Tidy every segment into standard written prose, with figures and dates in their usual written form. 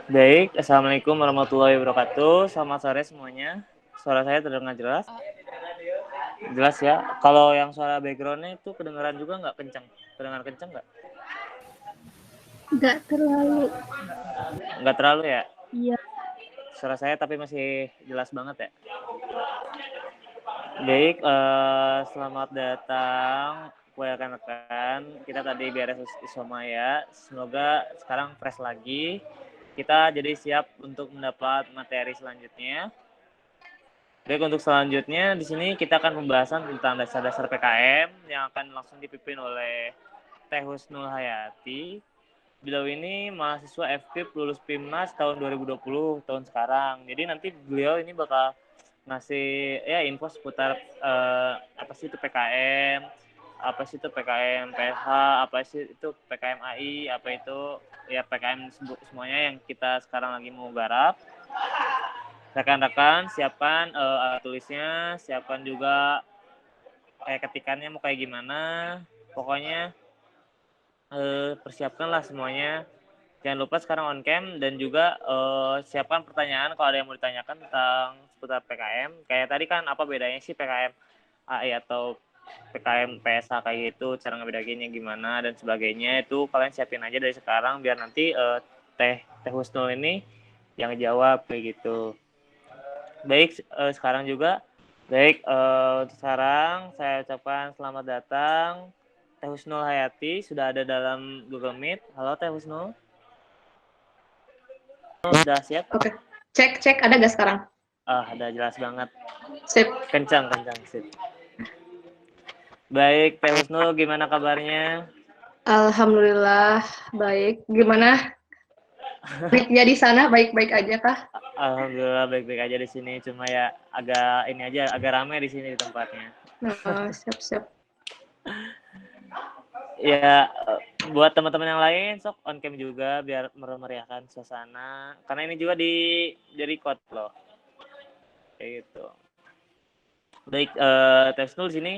Baik, Assalamualaikum warahmatullahi wabarakatuh. Selamat sore semuanya. Suara saya terdengar jelas? Uh, Jelas ya. Kalau yang suara backgroundnya itu kedengaran juga nggak kencang? Kedengaran kencang nggak? Nggak terlalu. Nggak terlalu ya? Iya. Suara saya tapi masih jelas banget ya. Baik, selamat datang rekan-rekan. Kita tadi beres isoma ya. Semoga sekarang fresh lagi. Kita jadi siap untuk mendapat materi selanjutnya. Baik, untuk selanjutnya di sini kita akan pembahasan tentang dasar-dasar PKM yang akan langsung dipimpin oleh Teh Husnul Hayati. Beliau ini mahasiswa FKIP lulus PIMNAS tahun 2020 tahun sekarang. Jadi nanti beliau ini bakal ngasih ya info seputar apa sih itu PKM, apa sih itu PKM PH, apa sih itu PKM AI, apa itu ya PKM semuanya yang kita sekarang lagi mau garap. Rekan-rekan siapkan alat tulisnya, siapkan juga kayak ketikannya mau kayak gimana. Pokoknya persiapkanlah semuanya. Jangan lupa sekarang on cam dan juga siapkan pertanyaan kalau ada yang mau ditanyakan tentang seputar PKM. Kayak tadi kan apa bedanya sih PKM AI atau PKM PSH kayak gitu, cara ngebedainnya gimana dan sebagainya. Itu kalian siapin aja dari sekarang biar nanti Teh Husnul ini yang jawab kayak gitu. Baik, sekarang juga. Baik, sekarang saya ucapkan selamat datang Teh Husnul Hayati sudah ada dalam Google Meet. Halo Teh Husnul. Sudah siap? Oke. Cek ada nggak sekarang? Ada jelas banget. Sip. Kencang, sip. Baik, Teh Husnul gimana kabarnya? Alhamdulillah baik. Gimana? Baiknya di sana baik-baik aja kah? Alhamdulillah baik-baik aja di sini. Cuma ya agak ini aja agak ramai di sini di tempatnya. Nah, siap-siap. Ya buat teman-teman yang lain sok on cam juga biar memeriahkan suasana. Karena ini juga di record loh. Kayak gitu. Baik, Teh Husnul di sini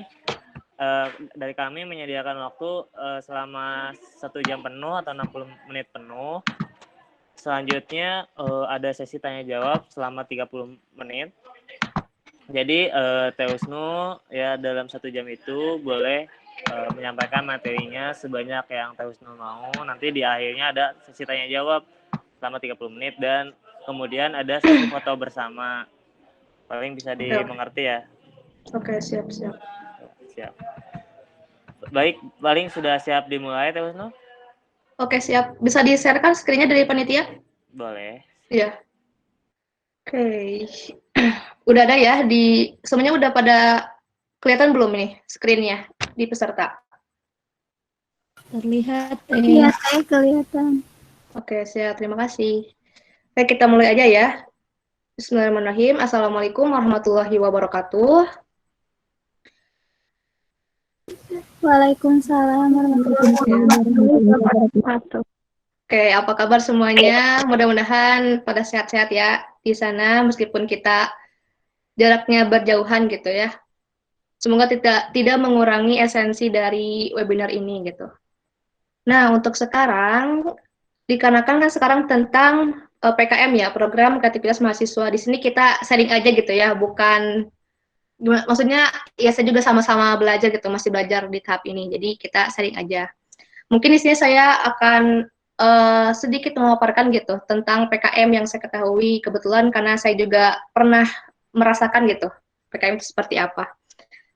dari kami menyediakan waktu selama 1 jam penuh atau 60 menit penuh. Selanjutnya ada sesi tanya jawab selama 30 menit. Jadi Teh Husnul ya dalam 1 jam itu boleh menyampaikan materinya sebanyak yang Teh Husnul mau. Nanti di akhirnya ada sesi tanya jawab selama 30 menit dan kemudian ada sesi foto bersama. Paling bisa dimengerti ya. Oke, siap-siap. Siap. Baik, paling sudah siap dimulai Teh Husnul? Oke, siap. Bisa di-share-kan screen-nya dari panitia? Boleh. Iya. Oke. Udah ada ya semuanya udah pada kelihatan belum nih screen-nya di peserta? Terlihat Iya, saya kelihatan. Oke, siap. Terima kasih. Oke, kita mulai aja ya. Bismillahirrahmanirrahim. Assalamualaikum warahmatullahi wabarakatuh. Waalaikumsalam warahmatullahi wabarakatuh. Oke, apa kabar semuanya? Mudah-mudahan pada sehat-sehat ya di sana meskipun kita jaraknya berjauhan gitu ya. Semoga tidak mengurangi esensi dari webinar ini gitu. Nah, untuk sekarang dikarenakan kan sekarang tentang PKM ya, program kreativitas mahasiswa. Di sini kita sharing aja gitu ya, bukan maksudnya ya saya juga sama-sama belajar gitu, masih belajar di tahap ini. Jadi kita sharing aja. Mungkin di sini saya akan sedikit memaparkan gitu tentang PKM yang saya ketahui kebetulan karena saya juga pernah merasakan gitu PKM itu seperti apa.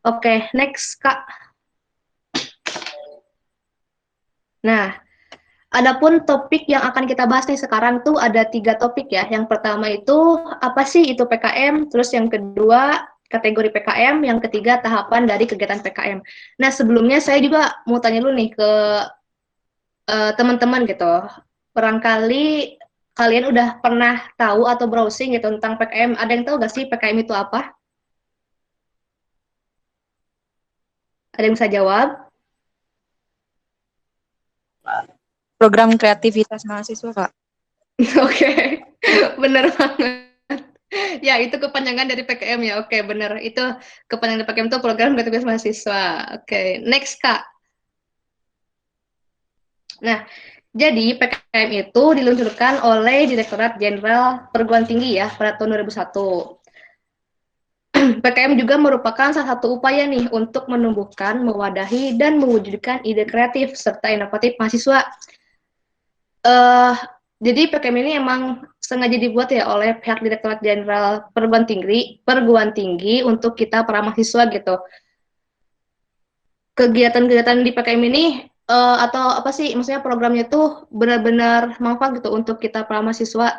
Oke, next Kak. Nah, adapun topik yang akan kita bahas nih sekarang tuh ada 3 topik ya. Yang pertama itu apa sih itu PKM, terus yang kedua kategori PKM, yang ketiga tahapan dari kegiatan PKM. Nah, sebelumnya saya juga mau tanya dulu nih ke teman-teman gitu. Barangkali kalian udah pernah tahu atau browsing gitu tentang PKM. Ada yang tahu gak sih PKM itu apa? Ada yang bisa jawab? program kreativitas mahasiswa, Kak. Oke, bener banget. Ya, itu kepanjangan dari PKM ya. Oke, bener. Itu kepanjangan dari PKM itu program kreativitas mahasiswa. Oke, next Kak. Nah, Jadi PKM itu diluncurkan oleh Direktorat Jenderal Perguruan Tinggi ya pada tahun 2001. PKM juga merupakan salah satu upaya nih untuk menumbuhkan, mewadahi, dan mewujudkan ide kreatif serta inovatif mahasiswa. Uh, jadi PKM ini emang sengaja dibuat ya oleh pihak Direktorat Jenderal Perguruan Tinggi untuk kita para mahasiswa gitu. Kegiatan-kegiatan di PKM ini atau apa sih maksudnya programnya tuh benar-benar manfaat gitu untuk kita para mahasiswa.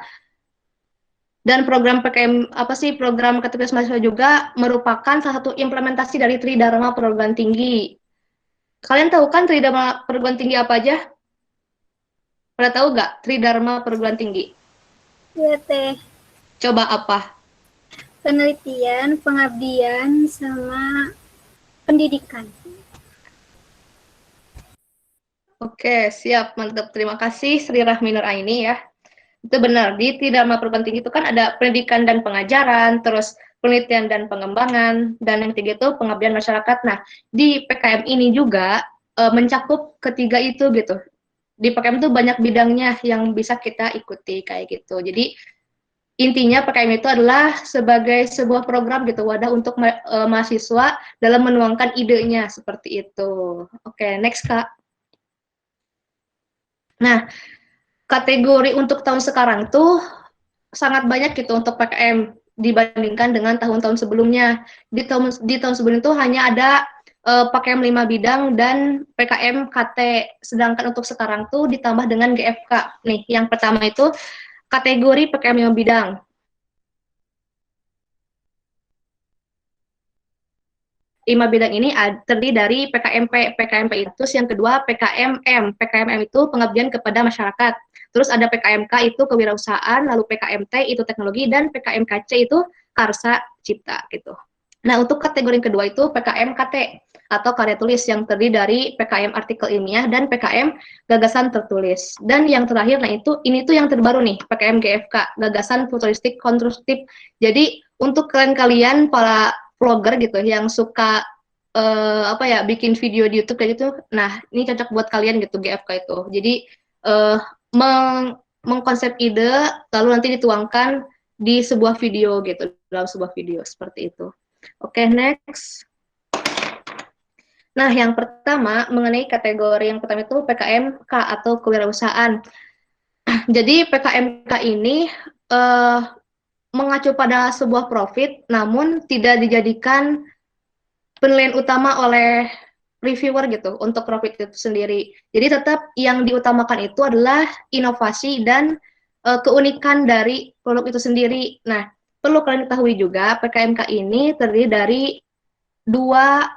Dan program PKM apa sih program kreativitas mahasiswa juga merupakan salah satu implementasi dari Tridharma Perguruan Tinggi. Kalian tahu kan Tridharma Perguruan Tinggi apa aja? Pada tahu nggak Tridharma Perguruan Tinggi? Iya teh, Coba apa? penelitian, pengabdian, sama pendidikan. Oke, siap, mantap. Terima kasih Sri Rahmi Nur Aini ya. Itu benar, di Tridharma Perguruan Tinggi itu kan ada pendidikan dan pengajaran, terus penelitian dan pengembangan, dan yang ketiga itu pengabdian masyarakat. Nah, di PKM ini juga mencakup ketiga itu gitu. Di PKM itu banyak bidangnya yang bisa kita ikuti kayak gitu. Jadi intinya PKM itu adalah sebagai sebuah program gitu, wadah untuk mahasiswa dalam menuangkan idenya seperti itu. Oke, next Kak. Nah, kategori untuk tahun sekarang tuh sangat banyak gitu untuk PKM dibandingkan dengan tahun-tahun sebelumnya. Di tahun sebelum itu hanya ada PKM 5 bidang dan PKM KT. Sedangkan untuk sekarang tuh ditambah dengan GFK. Nih, yang pertama itu kategori PKM 5 bidang. Lima bidang ini terdiri dari PKMP, PKMP itu yang kedua PKMM, PKMM itu pengabdian kepada masyarakat. Terus ada PKMK itu kewirausahaan, lalu PKMT itu teknologi, dan PKMKC itu karsa cipta gitu. Nah, untuk kategori kedua itu PKMKT atau karya tulis yang terdiri dari PKM artikel ilmiah dan PKM gagasan tertulis. Dan yang terakhir, nah ini tuh yang terbaru nih, PKM GFK, gagasan futuristik konstruktif. Jadi untuk kalian para vlogger gitu yang suka apa ya bikin video di YouTube kayak gitu, nah ini cocok buat kalian gitu GFK itu. Jadi mengkonsep ide lalu nanti dituangkan di sebuah video gitu, dalam sebuah video seperti itu. Oke, next. Nah, yang pertama mengenai kategori yang pertama itu PKMK atau kewirausahaan. Jadi PKMK ini mengacu pada sebuah profit, namun tidak dijadikan penilaian utama oleh reviewer gitu untuk profit itu sendiri. Jadi tetap yang diutamakan itu adalah inovasi dan keunikan dari produk itu sendiri. Nah, perlu kalian ketahui juga PKMK ini terdiri dari dua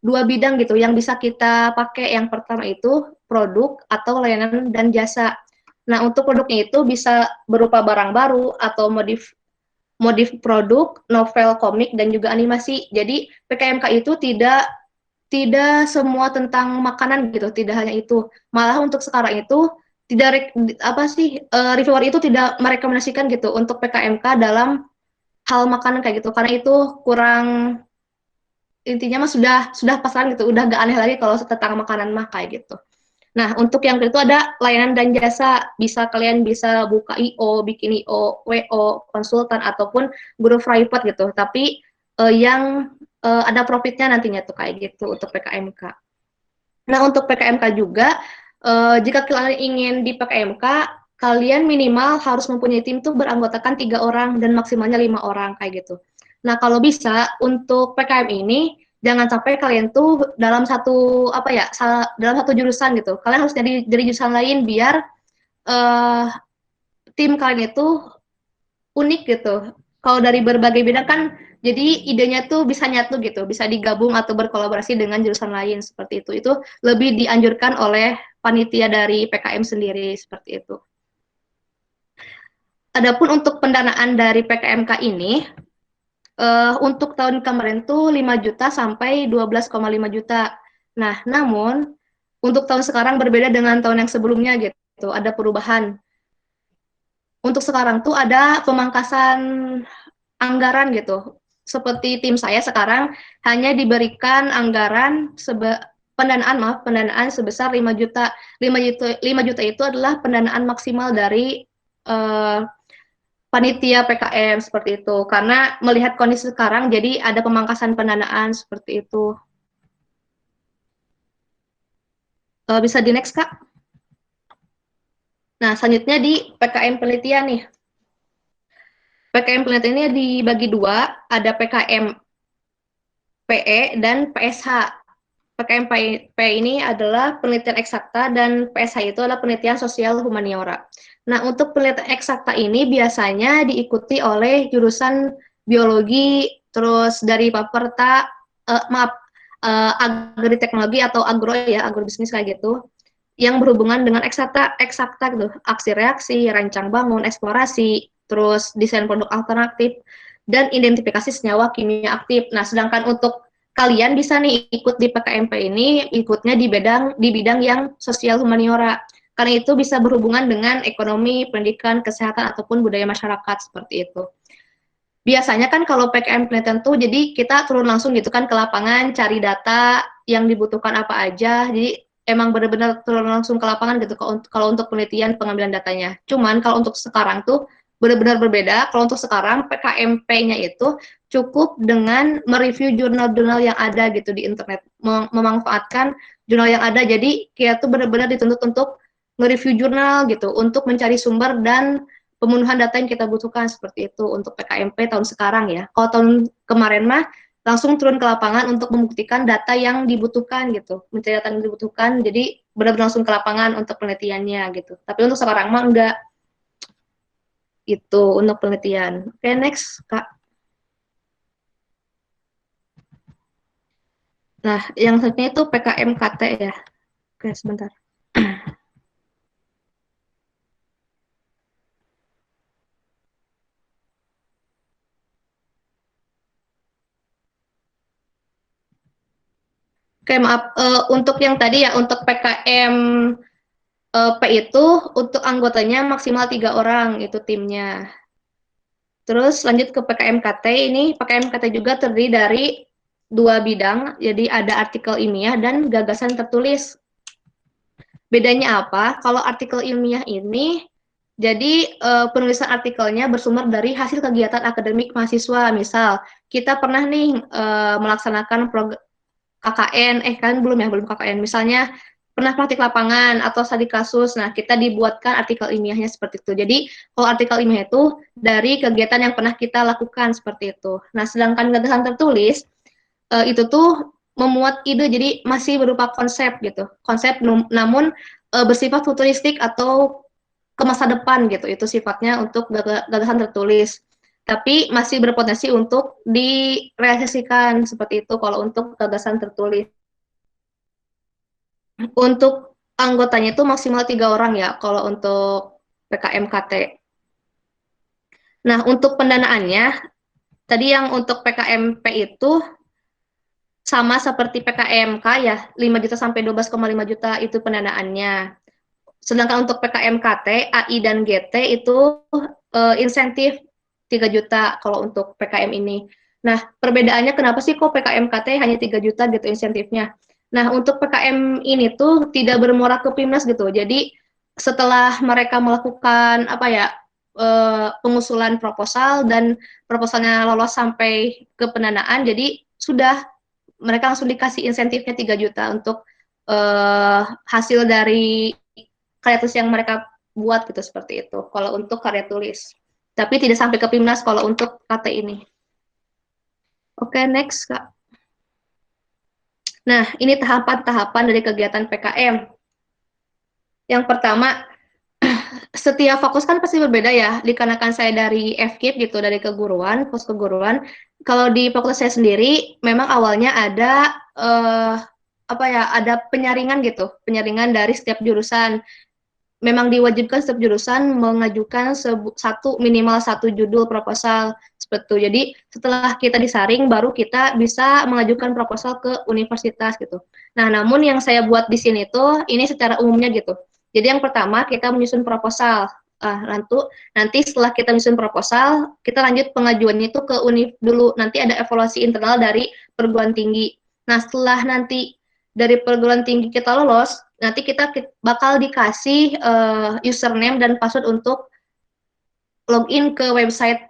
bidang gitu yang bisa kita pakai. Yang pertama itu produk atau layanan dan jasa. Nah, untuk produknya itu bisa berupa barang baru atau modif produk, novel, komik, dan juga animasi. Jadi PKMK itu tidak semua tentang makanan gitu, tidak hanya itu. Malah untuk sekarang itu tidak reviewer itu tidak merekomendasikan gitu untuk PKMK dalam hal makanan kayak gitu, karena itu kurang, intinya mah sudah pasaran gitu, udah gak aneh lagi kalau tentang makanan mah kayak gitu. Nah, untuk yang kedua ada layanan dan jasa. Kalian bisa buka IO, bikin IO, WO, konsultan, ataupun guru private gitu. Tapi yang ada profitnya nantinya tuh kayak gitu untuk PKMK. Nah, untuk PKMK juga, jika kalian ingin di PKMK, kalian minimal harus mempunyai tim tuh beranggotakan 3 orang dan maksimalnya 5 orang kayak gitu. Nah, kalau bisa untuk PKM ini jangan sampai kalian tuh dalam satu dalam satu jurusan gitu. Kalian harus dari jurusan lain biar tim kalian itu unik gitu. Kalau dari berbagai bidang kan jadi idenya tuh bisa nyatu gitu, bisa digabung atau berkolaborasi dengan jurusan lain seperti itu. Itu lebih dianjurkan oleh panitia dari PKM sendiri seperti itu. Adapun untuk pendanaan dari PKMK ini, untuk tahun kemarin tuh 5 juta sampai 12,5 juta. Nah, namun untuk tahun sekarang berbeda dengan tahun yang sebelumnya gitu, ada perubahan. Untuk sekarang tuh ada pemangkasan anggaran gitu. Seperti tim saya sekarang hanya diberikan anggaran pendanaan sebesar 5 juta. 5 juta itu adalah pendanaan maksimal dari panitia PKM seperti itu. Karena melihat kondisi sekarang, jadi ada pemangkasan pendanaan seperti itu. Bisa di next, Kak? Nah, selanjutnya di PKM penelitian nih. PKM penelitian ini dibagi dua, ada PKM PE dan PSH. PKM PE ini adalah penelitian eksakta dan PSH itu adalah penelitian sosial humaniora. Nah, untuk penelitian eksakta ini biasanya diikuti oleh jurusan biologi, terus dari Paperta, agriteknologi atau agrobisnis kayak gitu, yang berhubungan dengan eksakta gitu, aksi reaksi, rancang bangun, eksplorasi, terus desain produk alternatif, dan identifikasi senyawa kimia aktif. Nah, sedangkan untuk kalian bisa nih ikut di PKMP ini, ikutnya di bidang yang sosial humaniora. Karena itu bisa berhubungan dengan ekonomi, pendidikan, kesehatan, ataupun budaya masyarakat, seperti itu. Biasanya kan kalau PKM penelitian tuh, jadi kita turun langsung gitu kan ke lapangan, cari data yang dibutuhkan apa aja, jadi emang benar-benar turun langsung ke lapangan gitu kalau untuk penelitian pengambilan datanya. Cuman kalau untuk sekarang tuh benar-benar berbeda. Kalau untuk sekarang PKMP-nya itu cukup dengan mereview jurnal-jurnal yang ada gitu di internet, memanfaatkan jurnal yang ada. Jadi kita tuh benar-benar dituntut untuk nge-review jurnal gitu untuk mencari sumber dan pemenuhan data yang kita butuhkan, seperti itu untuk PKMP tahun sekarang ya. Kalau tahun kemarin mah langsung turun ke lapangan untuk membuktikan data yang dibutuhkan gitu, mencari data yang dibutuhkan, jadi benar-benar langsung ke lapangan untuk penelitiannya gitu. Tapi untuk sekarang mah enggak, itu untuk penelitian. Oke, next, Kak. Nah, yang selanjutnya itu PKMKT ya. Oke, sebentar. Oke, maaf. Untuk yang tadi ya, untuk PKM P itu untuk anggotanya maksimal 3 orang, itu timnya. Terus lanjut ke PKMKT, ini PKMKT juga terdiri dari 2 bidang, jadi ada artikel ilmiah dan gagasan tertulis. Bedanya apa? Kalau artikel ilmiah ini, jadi penulisan artikelnya bersumber dari hasil kegiatan akademik mahasiswa. Misal, kita pernah nih melaksanakan KKN, kan belum KKN. Misalnya, pernah praktik lapangan atau studi kasus, nah kita dibuatkan artikel ilmiahnya seperti itu. Jadi, kalau artikel ilmiah itu dari kegiatan yang pernah kita lakukan seperti itu. Nah, sedangkan gagasan tertulis, itu tuh memuat ide, jadi masih berupa konsep gitu. Konsep namun bersifat futuristik atau ke masa depan gitu. Itu sifatnya untuk gagasan tertulis. Tapi masih berpotensi untuk direalisasikan seperti itu kalau untuk gagasan tertulis. Untuk anggotanya itu maksimal 3 orang ya kalau untuk PKMKT. Nah, untuk pendanaannya, tadi yang untuk PKMP itu sama seperti PKMK ya, 5 juta sampai 12,5 juta itu pendanaannya. Sedangkan untuk PKMKT, AI dan GT itu insentif 3 juta kalau untuk PKM ini. Nah, perbedaannya kenapa sih kok PKMKT hanya 3 juta gitu insentifnya? Nah, untuk PKM ini tuh tidak bermuara ke PIMNAS gitu. Jadi, setelah mereka melakukan pengusulan proposal dan proposalnya lolos sampai ke pendanaan, jadi sudah mereka langsung dikasih insentifnya 3 juta untuk hasil dari karya tulis yang mereka buat gitu, seperti itu. Kalau untuk karya tulis. Tapi tidak sampai ke PIMNAS kalau untuk KT ini. Oke, next, Kak. Nah, ini tahapan-tahapan dari kegiatan PKM. Yang pertama, setiap fokus kan pasti berbeda ya, dikarenakan saya dari FKIP gitu, dari keguruan, pos keguruan. Kalau di fakultas saya sendiri, memang awalnya ada ada penyaringan gitu, penyaringan dari setiap jurusan. Memang diwajibkan setiap jurusan mengajukan minimal satu judul proposal seperti itu. Jadi setelah kita disaring, baru kita bisa mengajukan proposal ke universitas gitu. Nah, namun yang saya buat di sini tuh ini secara umumnya gitu. Jadi yang pertama kita menyusun proposal. Nanti setelah kita menyusun proposal, kita lanjut pengajuannya itu ke univ dulu. Nanti ada evaluasi internal dari perguruan tinggi. Nah, setelah nanti dari perguruan tinggi kita lolos, nanti kita bakal dikasih username dan password untuk login ke website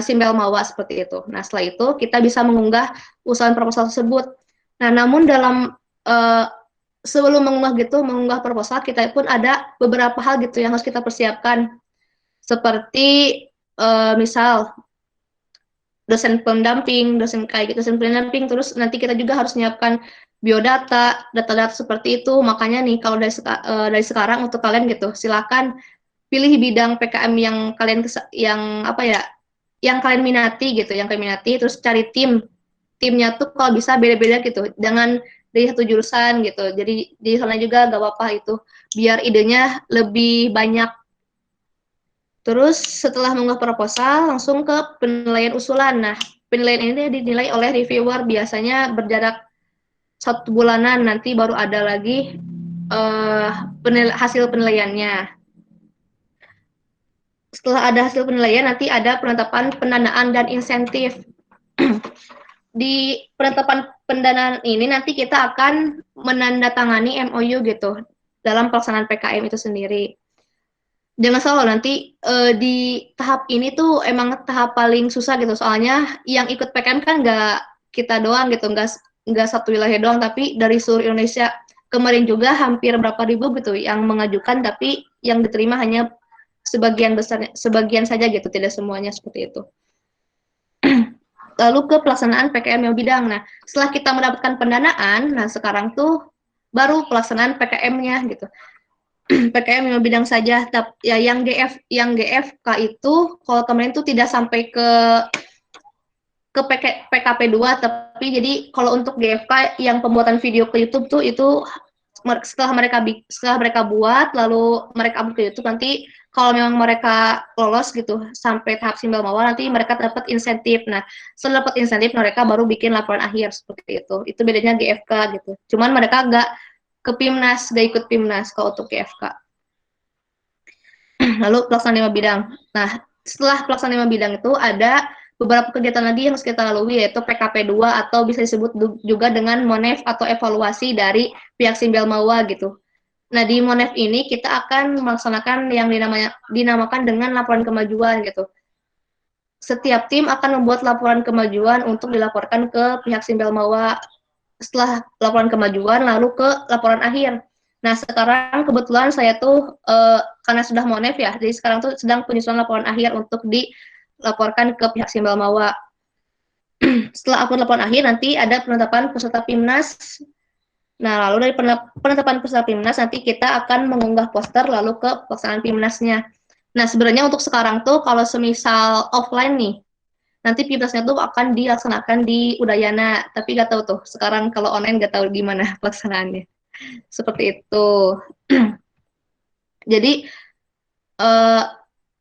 Simbel Mawa seperti itu. Nah, setelah itu kita bisa mengunggah usulan proposal tersebut. Nah, namun dalam sebelum mengunggah proposal, kita pun ada beberapa hal gitu yang harus kita persiapkan. Seperti misal dosen pendamping, dosen pendamping, terus nanti kita juga harus menyiapkan biodata, data-data seperti itu. Makanya nih kalau dari sekarang untuk kalian gitu, silakan pilih bidang PKM yang kalian yang kalian minati gitu, terus cari timnya tuh kalau bisa beda-beda gitu, jangan dari satu jurusan gitu. Jadi di sana juga gak apa-apa itu, biar idenya lebih banyak. Terus setelah mengunggah proposal, langsung ke penilaian usulan. Nah, penilaian ini dinilai oleh reviewer, biasanya berjarak 1 bulanan, nanti baru ada lagi hasil penilaiannya. Setelah ada hasil penilaian, nanti ada penetapan pendanaan dan insentif. Di penetapan pendanaan ini nanti kita akan menandatangani MOU gitu dalam pelaksanaan PKM itu sendiri. Jangan salah nanti di tahap ini tuh emang tahap paling susah gitu, soalnya yang ikut PKM kan nggak kita doang gitu, nggak satu wilayah doang, tapi dari seluruh Indonesia. Kemarin juga hampir berapa ribu gitu yang mengajukan, tapi yang diterima hanya sebagian saja gitu, tidak semuanya seperti itu. Lalu ke pelaksanaan PKM yang bidang. Nah, setelah kita mendapatkan pendanaan, nah sekarang tuh baru pelaksanaan PKM-nya gitu. PKM yang bidang saja, ya yang GFK itu kalau kemarin tuh tidak sampai ke PKP 2, tapi jadi kalau untuk GFK yang pembuatan video ke YouTube tuh itu setelah mereka buat lalu mereka upload ke YouTube, nanti kalau memang mereka lolos gitu sampai tahap Simbel Mawa, nanti mereka dapat insentif. Nah, setelah dapat insentif mereka baru bikin laporan akhir seperti itu. Itu bedanya GFK gitu. Cuman mereka nggak ke PIMNAS, nggak ikut PIMNAS kalau untuk GFK. Lalu pelaksanaan 5 bidang. Nah, setelah pelaksanaan 5 bidang itu ada beberapa kegiatan lagi yang harus kita lalui, yaitu PKP 2 atau bisa disebut juga dengan MONEF atau evaluasi dari pihak Simbel Mawa gitu. Nah, di MONEF ini kita akan melaksanakan yang dinamakan dengan laporan kemajuan gitu. Setiap tim akan membuat laporan kemajuan untuk dilaporkan ke pihak Simbel Mawa. Setelah laporan kemajuan, lalu ke laporan akhir. Nah, sekarang kebetulan saya tuh karena sudah MONEF ya, jadi sekarang tuh sedang penyusunan laporan akhir untuk dilaporkan ke pihak Simbel Mawa. Setelah upload laporan akhir, nanti ada penetapan peserta PIMNAS. Nah, lalu dari penetapan peserta PIMNAS, nanti kita akan mengunggah poster lalu ke pelaksanaan PIMNAS-nya. Nah, sebenarnya untuk sekarang tuh kalau semisal offline nih, nanti PIMNAS-nya tuh akan dilaksanakan di Udayana, tapi nggak tahu tuh sekarang kalau online nggak tahu gimana pelaksanaannya. Seperti itu. Jadi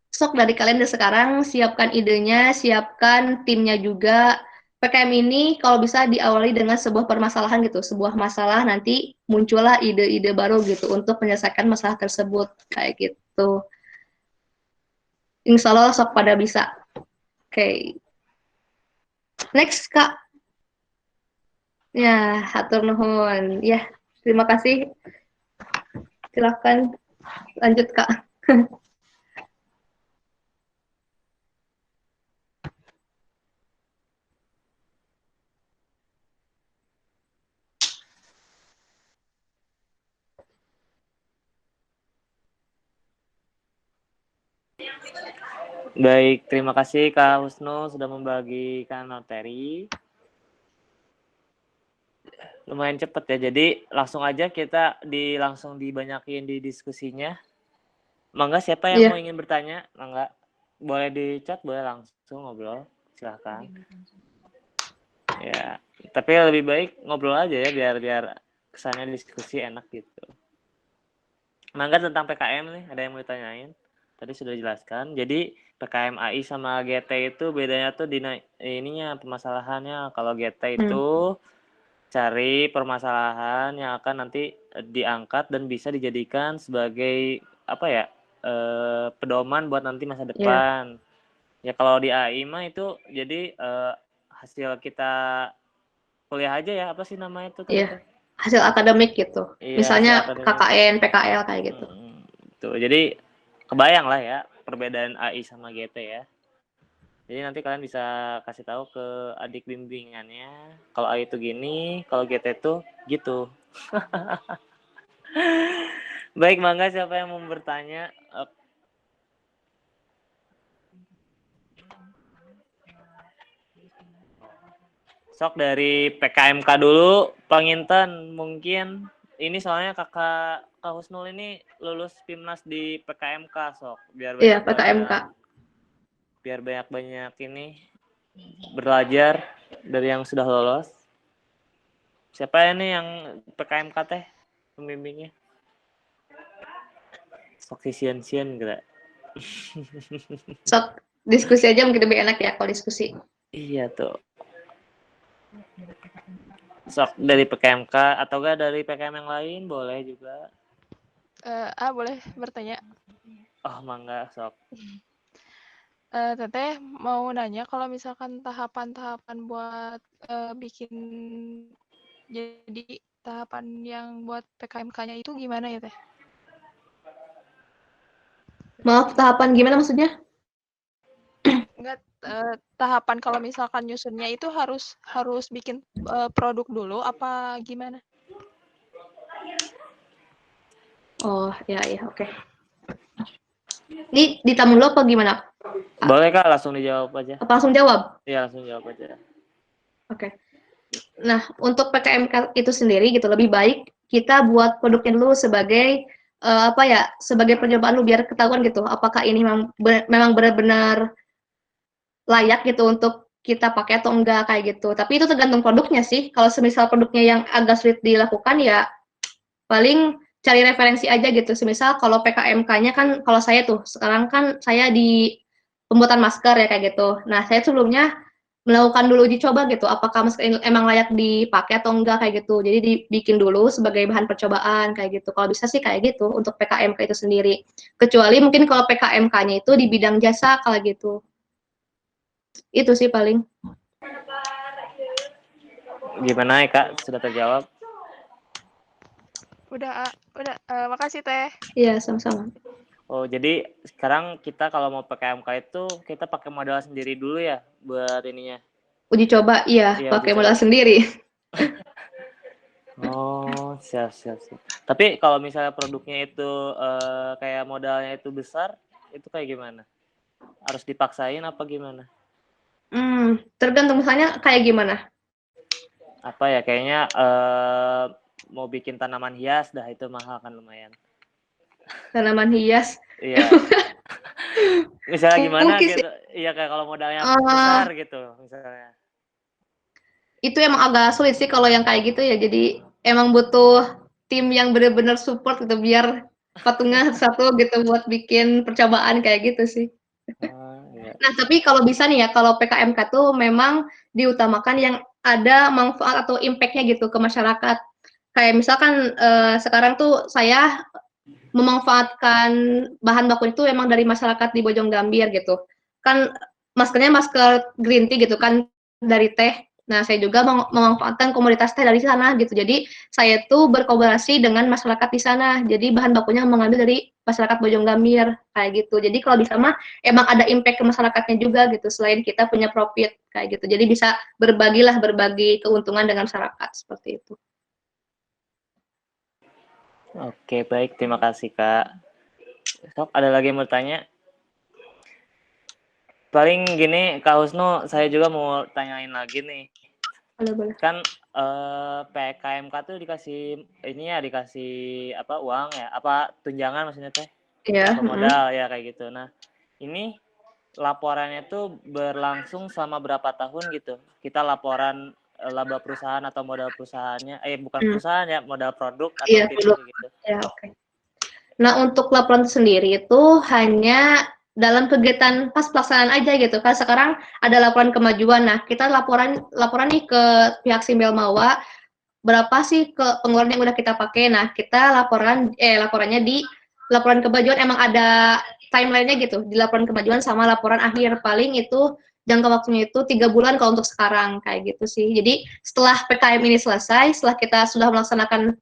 sok dari kalian dari sekarang siapkan idenya, siapkan timnya juga. PKM ini kalau bisa diawali dengan sebuah permasalahan gitu, sebuah masalah, nanti muncullah ide-ide baru gitu untuk menyelesaikan masalah tersebut kayak gitu. Insya Allah sok pada bisa. Oke. Next, Kak. Ya, hatur nuhun. Ya, terima kasih. Silakan lanjut, Kak. Baik, terima kasih Kak Husnu sudah membagikan materi. Lumayan cepet ya, jadi langsung aja kita langsung dibanyakin di diskusinya. Mangga siapa yang mau ingin bertanya? Mangga, boleh di chat, boleh langsung ngobrol, silahkan. Ya, tapi lebih baik ngobrol aja ya, biar kesannya diskusi enak gitu. Mangga tentang PKM nih, ada yang mau ditanyain? Tadi sudah dijelaskan. Jadi PKM AI sama GT itu bedanya tuh di ininya permasalahannya. Kalau GT itu cari permasalahan yang akan nanti diangkat dan bisa dijadikan sebagai apa ya, pedoman buat nanti masa depan. Ya kalau di AI mah itu jadi hasil kita kuliah aja ya, apa sih namanya itu tadi? hasil akademik gitu. Iya, Misalnya hasil akademik. KKN, PKL kayak gitu. Tuh, jadi kebayang lah ya perbedaan AI sama GT ya. Jadi nanti kalian bisa kasih tahu ke adik bimbingannya kalau AI itu gini, kalau GT itu gitu. Baik, mangga siapa yang mau bertanya? Sok dari PKMK dulu, Panginten mungkin ini soalnya kakak Kak Husnul ini lulus Pimnas di PKMK sok biar Iya, banyak-banyak PKMK. biar banyak-banyak ini belajar dari yang sudah lolos. Siapa ini yang PKMK teh pembimbingnya? Sok sisian-sian gitu. Sok diskusi aja mungkin lebih enak ya kalau diskusi. Iya tuh. Sok dari PKMK atau enggak dari PKM yang lain boleh juga. Boleh bertanya. Oh, mangga sok. Teteh mau nanya kalau misalkan tahapan-tahapan buat bikin jadi tahapan yang buat PKMK-nya itu gimana ya Teh? Maaf, tahapan gimana maksudnya? Enggak, tahapan kalau misalkan nyusunnya itu harus bikin produk dulu apa gimana? Oh, ya, oke. Ini ditamu dulu apa gimana? Boleh Kak, langsung dijawab aja. Apa langsung jawab? Iya, langsung jawab aja. Oke. Nah, untuk PKMK itu sendiri gitu, lebih baik kita buat produknya dulu sebagai sebagai percobaan dulu biar ketahuan gitu, apakah ini memang benar-benar layak gitu untuk kita pakai atau enggak kayak gitu. Tapi itu tergantung produknya sih. Kalau semisal produknya yang agak sulit dilakukan ya paling cari referensi aja gitu. Semisal kalau PKMK-nya kan kalau saya tuh sekarang kan saya di pembuatan masker ya kayak gitu. Nah, saya sebelumnya melakukan dulu uji coba gitu, apakah masker ini emang layak dipakai atau enggak kayak gitu. Jadi dibikin dulu sebagai bahan percobaan kayak gitu. Kalau bisa sih kayak gitu untuk PKMK itu sendiri. Kecuali mungkin kalau PKMK-nya itu di bidang jasa kalau gitu. Itu sih paling. Gimana ya Kak? Sudah terjawab? Udah, makasih Teh. Iya, sama-sama. Oh, jadi sekarang kita kalau mau PKMK itu kita pakai modal sendiri dulu ya buat ininya. Uji coba, iya, Iya, pakai uji modal coba. sendiri. Oh, siap. Tapi kalau misalnya produknya itu kayak modalnya itu besar, itu kayak gimana? Harus dipaksain apa gimana? Tergantung misalnya kayak gimana. Apa ya, kayaknya mau bikin tanaman hias dah itu mahal kan lumayan. Tanaman hias. Iya. Misalnya gimana Mungkin gitu. sih, Iya kayak kalau modalnya besar gitu misalnya. itu emang agak sulit sih kalau yang kayak gitu ya. Jadi emang butuh tim yang benar-benar support gitu biar patungnya satu gitu buat bikin percobaan kayak gitu sih. Iya. Nah, tapi kalau bisa nih ya, kalau PKMK tuh memang diutamakan yang ada manfaat atau impact-nya gitu ke masyarakat. Kayak misalkan sekarang tuh saya memanfaatkan bahan baku itu emang dari masyarakat di Bojong Gambir gitu. Kan maskernya masker green tea gitu kan dari teh. Nah, saya juga memanfaatkan komoditas teh dari sana gitu. Jadi, saya tuh berkolaborasi dengan masyarakat di sana. Jadi, bahan bakunya mengambil dari masyarakat Bojong Gambir kayak gitu. Jadi, kalau bisa mah emang ada impact ke masyarakatnya juga gitu selain kita punya profit kayak gitu. Jadi, bisa berbagi keuntungan dengan masyarakat seperti itu. Oke, baik. Terima kasih, Kak. Sok, ada lagi yang mau tanya? Paling gini, Kak Husnu, saya juga mau tanyain lagi nih. Boleh. Kan PKMK tuh dikasih ini ya, dikasih apa uang ya? Apa tunjangan maksudnya teh? Iya. Modal ya kayak gitu. Nah, ini laporannya tuh berlangsung selama berapa tahun gitu? Kita laporan laba perusahaan atau modal perusahaannya, bukan perusahaan ya, modal produk atau Iya, gitu gitu. Ya, oke. Nah, untuk laporan sendiri itu hanya dalam kegiatan pas pelaksanaan aja gitu kan. Sekarang ada laporan kemajuan. Nah, kita laporan nih ke pihak Simbel Mawa berapa sih ke pengeluaran yang udah kita pakai. Nah, kita laporannya di laporan kemajuan emang ada timeline-nya gitu. Di laporan kemajuan sama laporan akhir paling itu jangka waktunya itu 3 bulan kalau untuk sekarang, kayak gitu sih. Jadi setelah PKM ini selesai, setelah kita sudah melaksanakan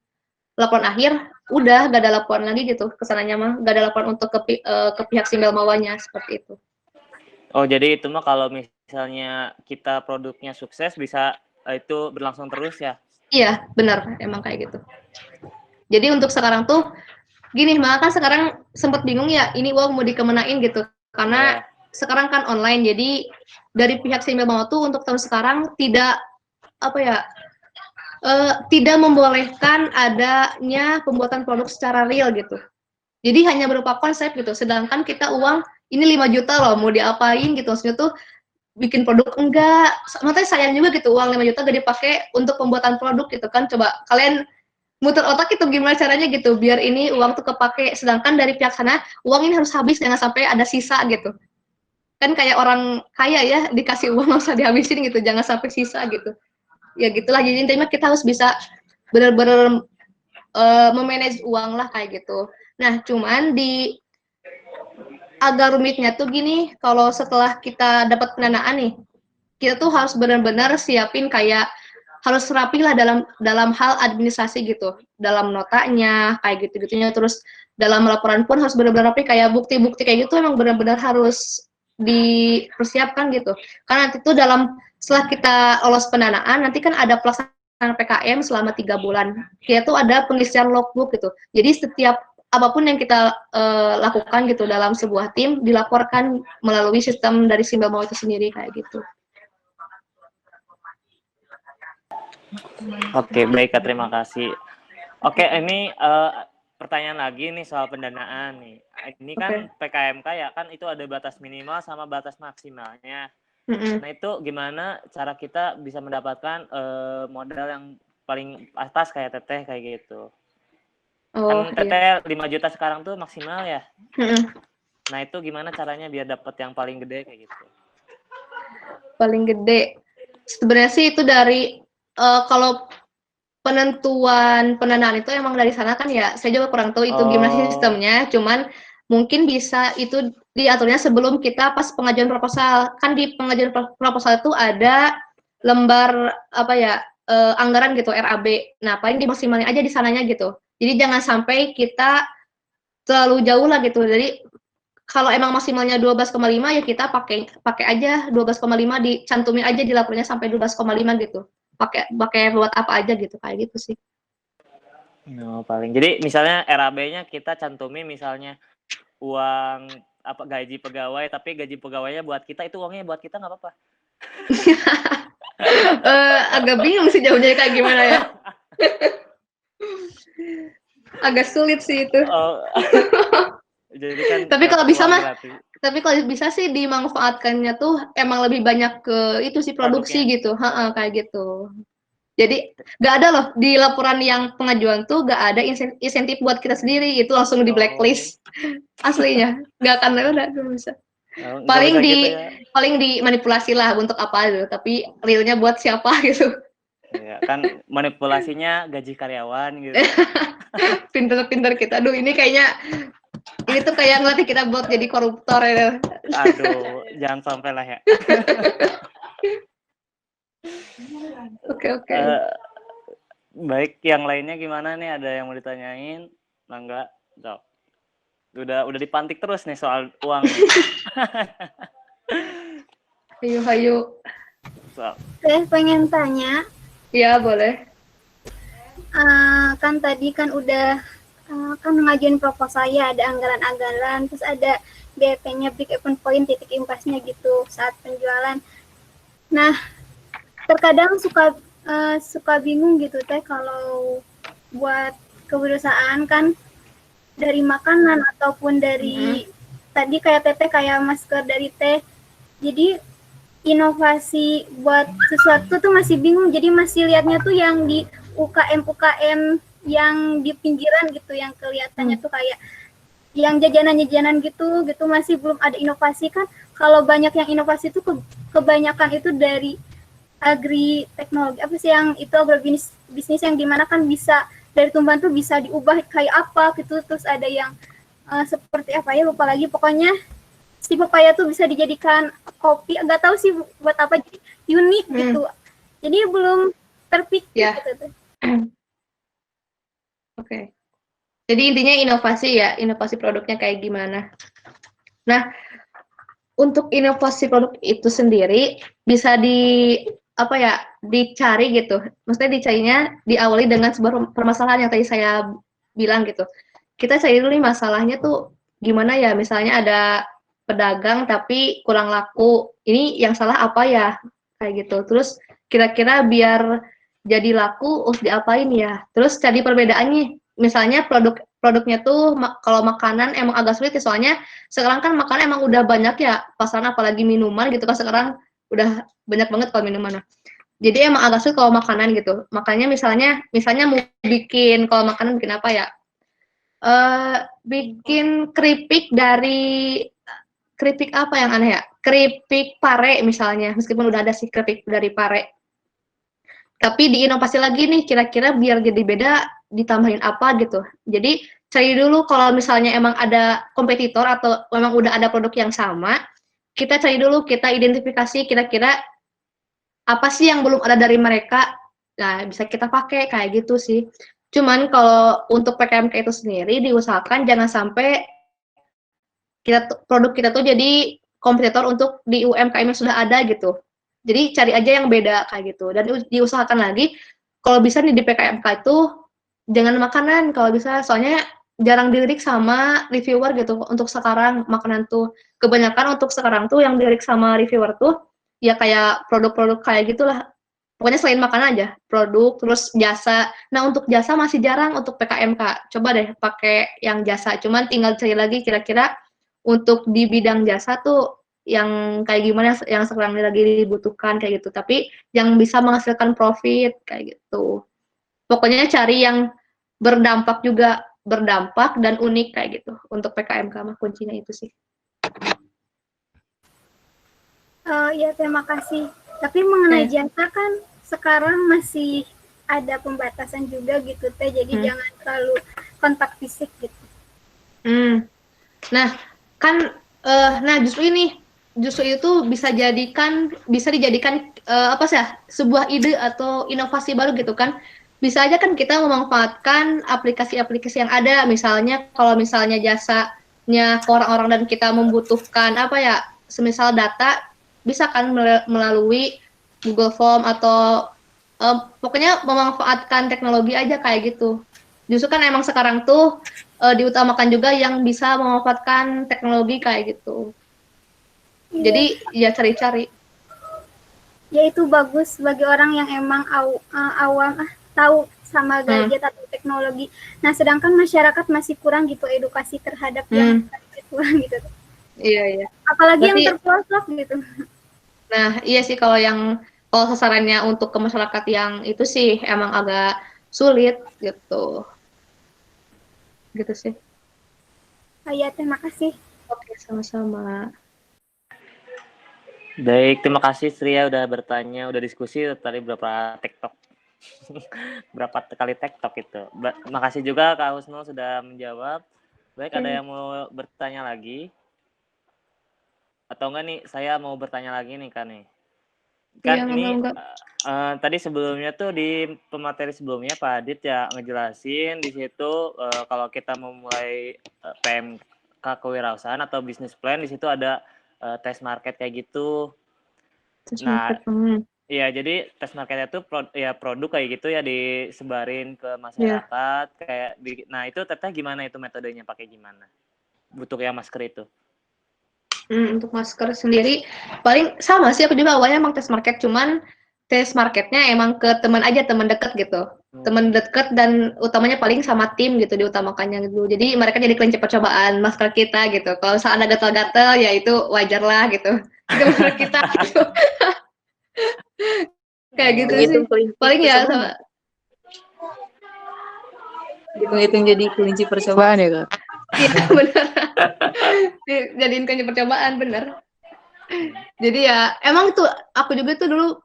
laporan akhir, udah gak ada laporan lagi gitu, kesananya mah, gak ada laporan untuk ke pihak Simbel Mawanya, seperti itu. Oh, jadi itu mah kalau misalnya kita produknya sukses bisa itu berlangsung terus ya? Iya, benar, emang kayak gitu. Jadi untuk sekarang tuh, gini, malah kan sekarang sempat bingung ya, ini uang mau dikemenain gitu, karena sekarang kan online, jadi dari pihak Simbel Mawa tuh untuk tahun sekarang tidak, apa ya, tidak membolehkan adanya pembuatan produk secara real gitu. Jadi hanya berupa konsep gitu, sedangkan kita uang, ini 5 juta loh, mau diapain gitu, maksudnya tuh, bikin produk enggak, makanya sayang juga gitu, uang 5 juta gak dipakai untuk pembuatan produk gitu kan, coba kalian muter otak itu gimana caranya gitu, biar ini uang tuh kepake, sedangkan dari pihak sana, uang ini harus habis, jangan sampai ada sisa gitu. Kan kayak orang kaya ya, dikasih uang nggak usah dihabisin gitu, jangan sampai sisa gitu. Ya gitulah, jadi intinya kita harus bisa benar-benar memanage uang lah kayak gitu. Nah, cuman di agak rumitnya tuh gini, kalau setelah kita dapat pendanaan nih, kita tuh harus benar-benar siapin kayak harus rapi lah dalam hal administrasi gitu, dalam notanya kayak gitu-gitunya, terus dalam laporan pun harus benar-benar rapi, kayak bukti-bukti kayak gitu emang benar-benar harus dipersiapkan gitu, karena nanti tuh setelah kita lolos pendanaan, nanti kan ada pelaksanaan PKM selama 3 bulan, kita tuh ada pengisian logbook gitu, jadi setiap apapun yang kita lakukan gitu dalam sebuah tim dilaporkan melalui sistem dari Simbel Mawa itu sendiri kayak gitu. Oke, baik Kak, terima kasih. Oke, ini pertanyaan lagi nih soal pendanaan nih. Ini kan PKMK ya, kan itu ada batas minimal sama batas maksimalnya. Nah, itu gimana cara kita bisa mendapatkan modal yang paling atas kayak Teteh kayak gitu? Kan Teteh 5 juta sekarang tuh maksimal ya? Nah, itu gimana caranya biar dapat yang paling gede kayak gitu? Paling gede? Sebenarnya sih itu dari kalau penentuan pendanaan itu emang dari sana kan ya, saya juga kurang tahu itu gimana sistemnya, cuman mungkin bisa itu diaturnya sebelum kita pas pengajuan proposal. Kan di pengajuan proposal itu ada lembar apa ya, anggaran gitu, RAB. Nah, paling dimaksimalin aja di sananya gitu. Jadi jangan sampai kita terlalu jauh lah gitu. Jadi kalau emang maksimalnya 12,5 ya kita pakai aja 12,5, dicantumin aja di laporannya sampai 12,5 gitu. Pakai buat apa aja gitu, kayak gitu sih. No, paling. Jadi misalnya RAB-nya kita cantumin misalnya uang apa gaji pegawai, tapi gaji pegawainya buat kita, itu uangnya buat kita nggak apa-apa. Agak bingung sih jauhnya kayak gimana ya. Agak sulit sih itu. Jadi kan tapi kalau bisa sih dimanfaatkannya tuh emang lebih banyak ke itu sih, produksi gitu, kayak gitu. Jadi nggak ada loh di laporan yang pengajuan tuh nggak ada insentif buat kita sendiri, itu langsung di blacklist aslinya, nggak akan ada bisa. Paling dimanipulasi lah untuk apa gitu, tapi realnya buat siapa gitu. Ya, kan manipulasinya gaji karyawan gitu. Pinter-pinter kita, aduh ini kayaknya ini tuh kayak ngelatih kita buat jadi koruptor ya. Aduh, jangan sampai lah ya. Oke. Baik, yang lainnya gimana nih? Ada yang mau ditanyain? Enggak, jawab. Udah dipantik terus nih soal uang. Hayu. Saya pengen tanya. Ya, boleh. Kan tadi kan udah kan ngajuin proposal ya, ada anggaran-anggaran, terus ada BEP-nya, break even point, titik impasnya gitu saat penjualan. Nah, terkadang suka bingung gitu teh kalau buat kewirausahaan kan dari makanan ataupun dari tadi kayak Teteh kayak masker dari teh. Jadi inovasi buat sesuatu tuh masih bingung, jadi masih lihatnya tuh yang di UKM yang di pinggiran gitu, yang kelihatannya tuh kayak yang jajanan-jajanan gitu masih belum ada inovasi kan. Kalau banyak yang inovasi itu kebanyakan itu dari agri teknologi apa sih, yang itu agrobisnis yang dimana kan bisa dari tumbuhan tuh bisa diubah kayak apa gitu, terus ada yang seperti apa ya lupa lagi, pokoknya si pepaya tuh bisa dijadikan kopi, nggak tahu sih buat apa, jadi unik gitu. Jadi belum terpikir Ya. gitu tuh. Oke. Jadi intinya inovasi ya, inovasi produknya kayak gimana. Nah, untuk inovasi produk itu sendiri bisa dicari gitu. Maksudnya dicarinya diawali dengan sebuah permasalahan yang tadi saya bilang gitu. Kita cari dulu nih masalahnya tuh gimana ya, misalnya ada pedagang tapi kurang laku. Ini yang salah apa ya? Kayak gitu. Terus kira-kira biar jadi laku harus diapain ya? Terus cari perbedaannya. Misalnya produknya tuh kalau makanan emang agak sulit ya, soalnya sekarang kan makanan emang udah banyak ya pasaran, apalagi minuman gitu kan sekarang udah banyak banget kalau minuman. Jadi emang agak sulit kalau makanan gitu. Makanya misalnya mau bikin, kalau makanan bikin apa ya? Bikin keripik apa yang aneh ya? Keripik pare misalnya, meskipun udah ada sih keripik dari pare. Tapi diinovasi lagi nih, kira-kira biar jadi beda ditambahin apa gitu. Jadi cari dulu kalau misalnya emang ada kompetitor atau memang udah ada produk yang sama, kita cari dulu, kita identifikasi kira-kira apa sih yang belum ada dari mereka. Nah, bisa kita pakai kayak gitu sih. Cuman kalau untuk PKMK itu sendiri diusahakan jangan sampai produk kita tuh jadi kompetitor untuk di UMKM yang sudah ada gitu. Jadi cari aja yang beda kayak gitu, dan diusahakan lagi kalau bisa nih di PKMK itu jangan makanan kalau bisa, soalnya jarang dilirik sama reviewer gitu untuk sekarang makanan tuh. Kebanyakan untuk sekarang tuh yang dilirik sama reviewer tuh ya kayak produk-produk kayak gitulah. Pokoknya selain makanan aja, produk terus jasa. Nah, untuk jasa masih jarang untuk PKMK. Coba deh pakai yang jasa. Cuman tinggal cari lagi kira-kira untuk di bidang jasa tuh yang kayak gimana yang sekarang lagi dibutuhkan kayak gitu. Tapi yang bisa menghasilkan profit kayak gitu. Pokoknya cari yang berdampak dan unik kayak gitu. Untuk PKMK mah kuncinya itu sih. Ya, terima kasih. Tapi mengenai jasa kan sekarang masih ada pembatasan juga gitu teh, jadi jangan terlalu kontak fisik gitu. Nah, kan justru itu bisa dijadikan apa sih ya, sebuah ide atau inovasi baru gitu kan. Bisa aja kan kita memanfaatkan aplikasi-aplikasi yang ada, misalnya kalau misalnya jasanya ke orang-orang dan kita membutuhkan apa ya, semisal data, bisa kan melalui Google Form atau pokoknya memanfaatkan teknologi aja kayak gitu. Justru kan emang sekarang tuh diutamakan juga yang bisa memanfaatkan teknologi kayak gitu. Iya. Jadi ya cari-cari. Ya itu bagus bagi orang yang emang awam tahu sama gadget atau teknologi. Nah, sedangkan masyarakat masih kurang gitu edukasi terhadap yang kurang gitu. Iya. Apalagi yang terpelosok gitu. Nah, iya sih kalau sasarannya untuk ke masyarakat yang itu sih emang agak sulit gitu. Gitu sih. Ya, terima kasih. Oke, sama-sama. Baik, terima kasih Sria udah bertanya, udah diskusi tadi berapa TikTok. Berapa kali TikTok itu. Makasih juga Kak Husnul sudah menjawab. Baik, ada yang mau bertanya lagi? Atau enggak nih, saya mau bertanya lagi nih Kak nih. Kan ini tadi sebelumnya tuh di pemateri sebelumnya Pak Adit ya ngejelasin di situ kalau kita memulai PMK kewirausahaan atau bisnis plan, di situ ada tes market kayak gitu. Iya, jadi tes marketnya tuh produk kayak gitu ya disebarin ke masyarakat kayak nah itu teteh gimana itu metodenya, pakai gimana? Butuh ya masker itu. Untuk masker sendiri paling sama sih, aku juga awalnya emang tes market, cuman tes marketnya emang ke teman aja, teman dekat gitu. Teman dekat dan utamanya paling sama tim gitu diutamakannya gitu. Jadi mereka jadi kelinci percobaan masker kita gitu. Kalau misalnya ada gatal-gatal ya itu wajar lah gitu. Itu masker kita gitu. Kayak gitu sih. Paling ya sama. Hitung-hitung jadi kelinci percobaan ya Kak? Iya benar. Jadiin kelinci percobaan bener. Jadi ya emang tuh aku juga tuh dulu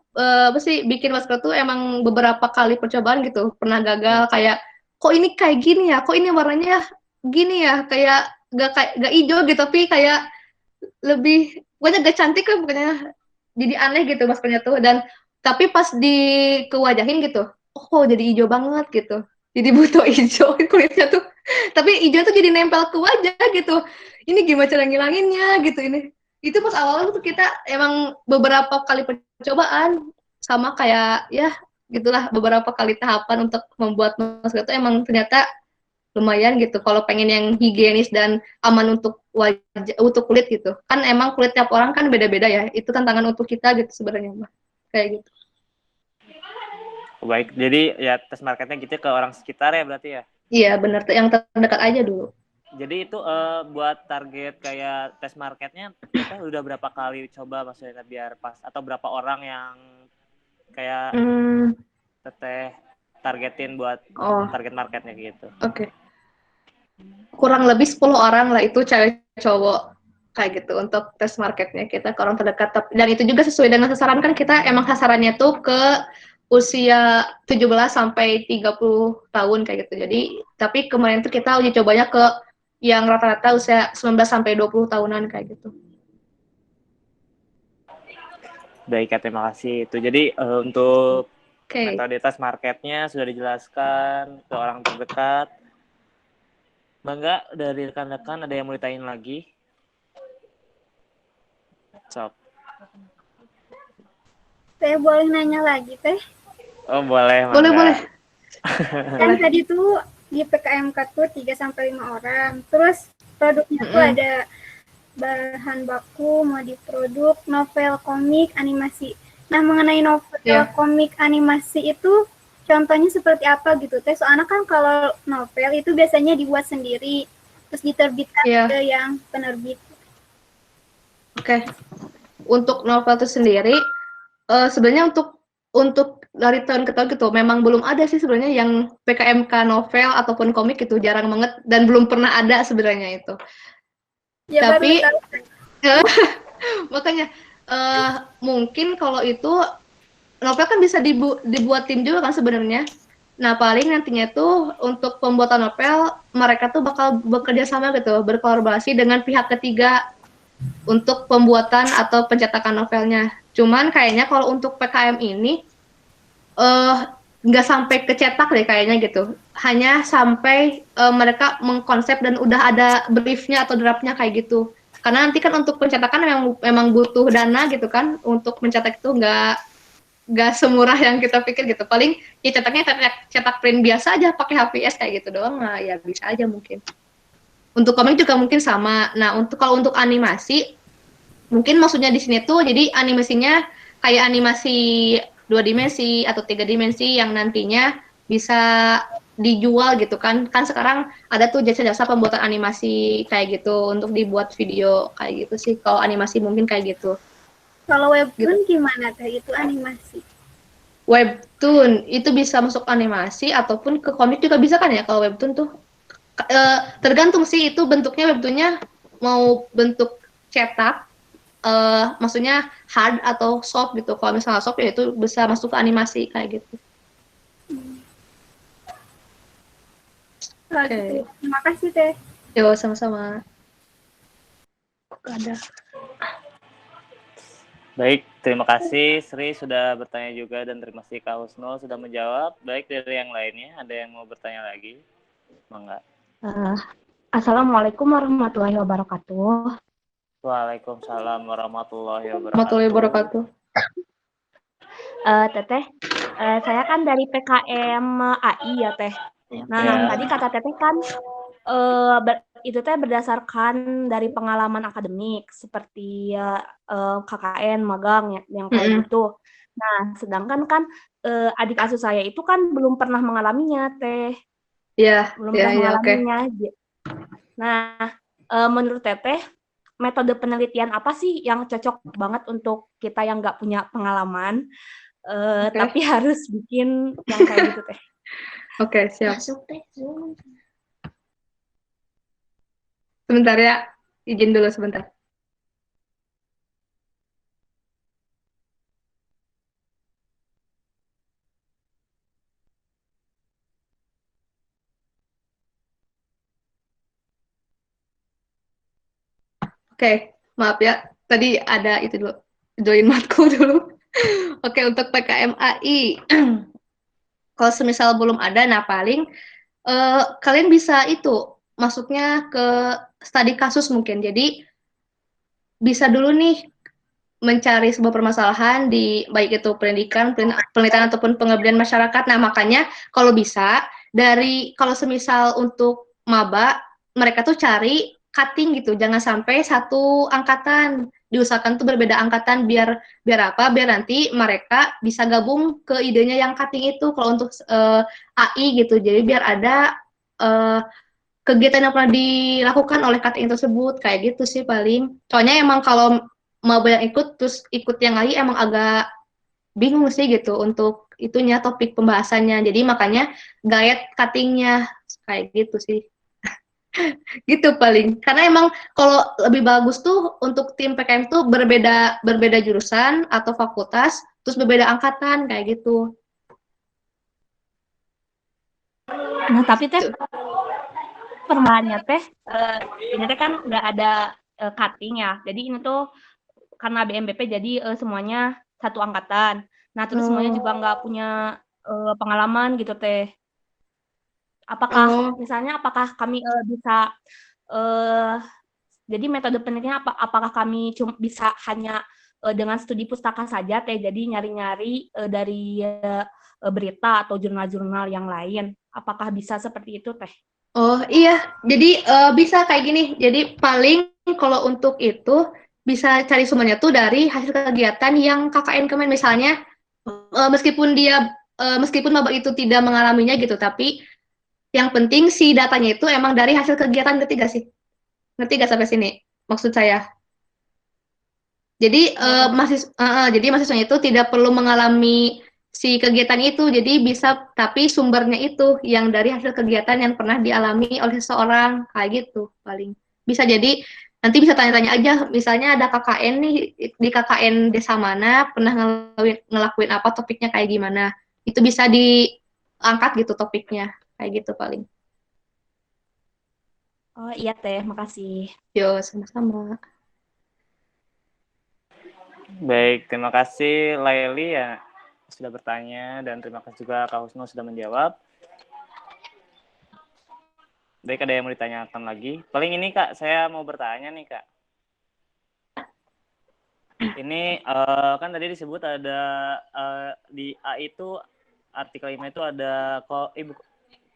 bikin masker tuh emang beberapa kali percobaan gitu, pernah gagal kayak kok ini kayak gini ya, kok ini warnanya gini ya, kayak gak hijau gitu tapi kayak lebih pokoknya gak cantik lah pokoknya, jadi aneh gitu maskernya tuh. Dan tapi pas dikewajahin gitu, oh jadi hijau banget gitu, jadi buto hijau kulitnya tuh, tapi hijau tuh jadi nempel ke wajah gitu. Ini gimana cara ngilanginnya gitu ini. Itu pas awal tuh kita emang beberapa kali percobaan, sama kayak ya gitulah, beberapa kali tahapan untuk membuat masker itu emang ternyata lumayan gitu kalau pengen yang higienis dan aman untuk wajah, untuk kulit gitu kan. Emang kulit tiap orang kan beda-beda ya, itu tantangan untuk kita gitu sebenarnya mah, kayak gitu. Baik, jadi ya tes marketnya gitu ke orang sekitar ya berarti ya. Iya bener, yang terdekat aja dulu. Jadi itu buat target kayak tes marketnya Teteh udah berapa kali coba maksudnya biar pas, atau berapa orang yang kayak Teteh targetin buat Oh target marketnya gitu. oke. Kurang lebih 10 orang lah, itu cewek cowok kayak gitu untuk tes marketnya kita ke orang terdekat. Dan itu juga sesuai dengan sasaran, kan kita emang sasarannya tuh ke usia 17 sampai 30 tahun kayak gitu. Jadi tapi kemarin tuh kita uji cobanya ke yang rata-rata usia 19 sampai 20 tahunan kayak gitu. Baik, terima kasih. Itu jadi untuk Oke. metode tes marketnya sudah dijelaskan ke orang terdekat. Bangga dari rekan-rekan ada yang mau ditanyain lagi? Sok. Saya boleh nanya lagi, Teh? Oh, boleh, Boleh, Mangga. boleh. Kan tadi tuh di PKMK tuh 3 sampai 5 orang. Terus produknya tuh ada bahan baku, mau diproduk, novel, komik, animasi. Nah, mengenai novel, komik, animasi itu contohnya seperti apa gitu, Teh? Soalnya kan kalau novel itu biasanya dibuat sendiri, terus diterbitkan ke yang penerbit. Oke. Untuk novel itu sendiri, sebenarnya untuk dari tahun ke tahun gitu, memang belum ada sih sebenarnya yang PKMK novel ataupun komik itu, jarang banget dan belum pernah ada sebenarnya itu. Ya, Tapi baru makanya mungkin kalau itu novel kan bisa dibuat tim juga kan sebenarnya. Nah paling nantinya tuh untuk pembuatan novel mereka tuh bakal bekerja sama gitu, berkolaborasi dengan pihak ketiga untuk pembuatan atau pencetakan novelnya. Cuman kayaknya kalau untuk PKM ini nggak sampai kecetak deh kayaknya gitu. Hanya sampai mereka mengkonsep dan udah ada briefnya atau draftnya kayak gitu. Karena nanti kan untuk pencetakan memang butuh dana gitu kan, untuk mencetak itu nggak semurah yang kita pikir gitu. Paling ya cetaknya cetak print biasa aja pakai HVS kayak gitu doang, nah ya bisa aja mungkin. Untuk komik juga mungkin sama. Nah kalau untuk animasi, mungkin maksudnya di sini tuh jadi animasinya kayak animasi 2 dimensi atau 3 dimensi yang nantinya bisa dijual gitu kan. Kan sekarang ada tuh jasa-jasa pembuatan animasi kayak gitu untuk dibuat video kayak gitu sih. Kalau animasi mungkin kayak gitu. Kalau webtoon gimana, Teh? Itu animasi. Webtoon itu bisa masuk animasi ataupun ke komik juga bisa kan ya. Kalau webtoon tuh tergantung sih itu bentuknya, webtoonnya mau bentuk cetak, maksudnya hard atau soft gitu. Kalau misalnya soft ya itu bisa masuk ke animasi kayak gitu. Gitu. Terima kasih, Teh. Yo, sama-sama. Ada. Baik, terima kasih Sri sudah bertanya juga, dan terima kasih Kak Husnul sudah menjawab. Baik, dari yang lainnya ada yang mau bertanya lagi? Mangga. Assalamualaikum warahmatullahi wabarakatuh. Waalaikumsalam warahmatullahi Warahmatullahi wabarakatuh. Teteh, saya kan dari PKM AI ya Teh. Nah, tadi kata Teteh kan itu Teh berdasarkan dari pengalaman akademik seperti KKN, magang yang kayak gitu. Nah, sedangkan kan adik asuh saya itu kan belum pernah mengalaminya Teh. Belum pernah mengalaminya. Okay. Nah, menurut Teteh, metode penelitian apa sih yang cocok banget untuk kita yang nggak punya pengalaman, tapi harus bikin yang kayak gitu Teh? Oke, siap. Sebentar ya, izin dulu sebentar. Oke, maaf ya. tadi ada itu dulu, join matkul dulu. Oke, untuk PKMAI, kalau semisal belum ada, nah paling kalian bisa itu masuknya ke studi kasus mungkin. Jadi bisa dulu nih mencari sebuah permasalahan di baik itu pendidikan, penelitian ataupun pengabdian masyarakat. Nah, makanya kalau bisa kalau semisal untuk maba mereka tuh cari cutting gitu, jangan sampai satu angkatan, diusahakan tuh berbeda angkatan biar biar apa? Biar nanti mereka bisa gabung ke idenya yang cutting itu kalau untuk AI gitu. Jadi biar ada uh, kegiatan yang pernah dilakukan oleh cutting tersebut kayak gitu sih paling. Soalnya emang kalau maba yang ikut terus ikut yang lagi emang agak bingung sih gitu untuk itunya topik pembahasannya. Jadi makanya guide cuttingnya kayak gitu sih. Gitu paling. Karena emang kalau lebih bagus tuh untuk tim PKM tuh berbeda berbeda jurusan atau fakultas terus berbeda angkatan kayak gitu. Nah, tapi teh Tuh. permasalahannya teh ini teh kan nggak ada cutting ya. Jadi ini tuh karena BMBP jadi semuanya satu angkatan. Nah, terus semuanya juga nggak punya pengalaman gitu teh. Apakah kami bisa jadi metode penelitiannya apakah kami bisa hanya dengan studi pustaka saja teh, jadi nyari-nyari dari berita atau jurnal-jurnal yang lain. Apakah bisa seperti itu teh? Oh iya, jadi bisa kayak gini. Jadi paling kalau untuk itu bisa cari sumbernya tuh dari hasil kegiatan yang KKN kemarin misalnya, meskipun maba itu tidak mengalaminya gitu, tapi yang penting si datanya itu emang dari hasil kegiatan. Ngerti gak sih? Ngerti gak sampai sini? Maksud saya. Jadi jadi mahasiswanya itu tidak perlu mengalami si kegiatan itu, jadi bisa tapi sumbernya itu yang dari hasil kegiatan yang pernah dialami oleh seseorang kayak gitu paling. Bisa jadi nanti bisa tanya-tanya aja, misalnya ada KKN nih di KKN desa mana, pernah ngelakuin apa, topiknya kayak gimana. Itu bisa diangkat gitu topiknya, kayak gitu paling. Oh iya teh, makasih. Yo, sama-sama. Baik, terima kasih Laili ya sudah bertanya dan terima kasih juga Kak Husno sudah menjawab. Baik, ada yang mau ditanyakan lagi? Paling ini Kak, saya mau bertanya nih Kak. Ini kan tadi disebut ada di A itu artikel 5 itu ada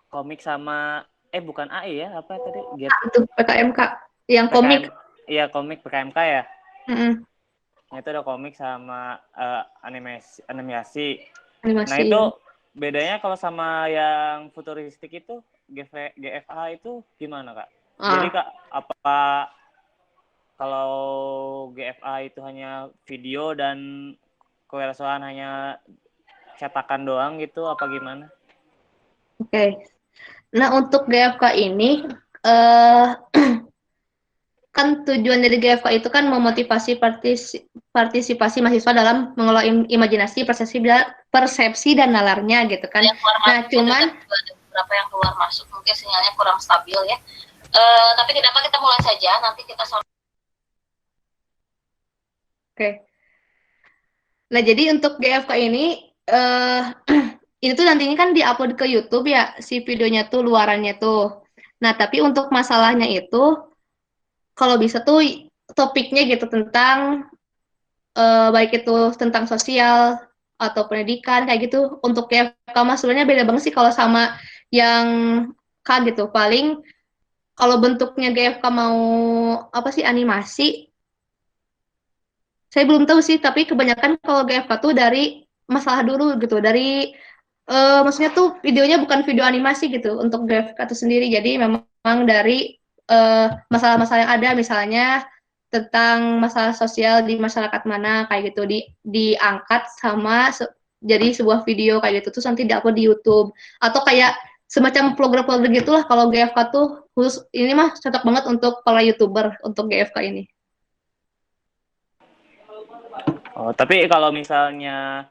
komik sama bukan AI ya, apa tadi? Itu PKMK yang komik. Iya, komik PKMK ya. Mm-hmm. Itu ada komik sama animasi. Animasi. Nah, itu bedanya kalau sama yang futuristik itu GFA itu gimana, Kak? Jadi Kak, apa kalau GFA itu hanya video dan kewirausahaan hanya cetakan doang gitu apa gimana? Oke. Nah, untuk GFK ini kan tujuan dari GFK itu kan memotivasi partisipasi mahasiswa dalam mengelola imajinasi, persepsi dan nalarnya gitu kan. Nah, cuman beberapa yang keluar masuk mungkin sinyalnya kurang stabil ya. Tapi tidak apa, kita mulai saja, nanti kita Oke. Nah, jadi untuk GFK ini ini tuh nantinya kan diupload ke YouTube ya, si videonya tuh luarannya tuh. Nah, tapi untuk masalahnya itu kalau bisa tuh topiknya gitu tentang baik itu tentang sosial atau pendidikan kayak gitu. Untuk GFK mah sebenarnya beda banget sih kalau sama yang K gitu. Paling kalau bentuknya GFK mau apa sih animasi, saya belum tahu sih, tapi kebanyakan kalau GFK tuh dari masalah dulu gitu, dari maksudnya tuh videonya bukan video animasi gitu untuk GFK itu sendiri, jadi memang dari masalah-masalah yang ada, misalnya tentang masalah sosial di masyarakat mana kayak gitu diangkat sama jadi sebuah video kayak gitu, terus nanti diupload di YouTube atau kayak semacam vlogger-vlogger gitulah. Kalau GFK tuh khusus ini mah cocok banget untuk para YouTuber untuk GFK ini. Oh, tapi kalau misalnya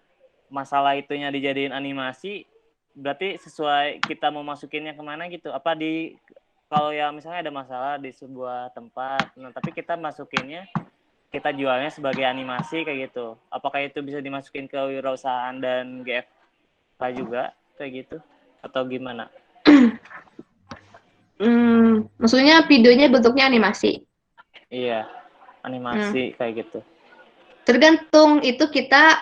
masalah itunya dijadiin animasi, berarti sesuai kita mau masukinnya kemana gitu? Apa kalau ya misalnya ada masalah di sebuah tempat, nah tapi kita masukinnya kita jualnya sebagai animasi kayak gitu. Apakah itu bisa dimasukin ke wirausahaan dan GFK juga kayak gitu atau gimana? Maksudnya videonya bentuknya animasi. Iya, animasi kayak gitu. Tergantung itu kita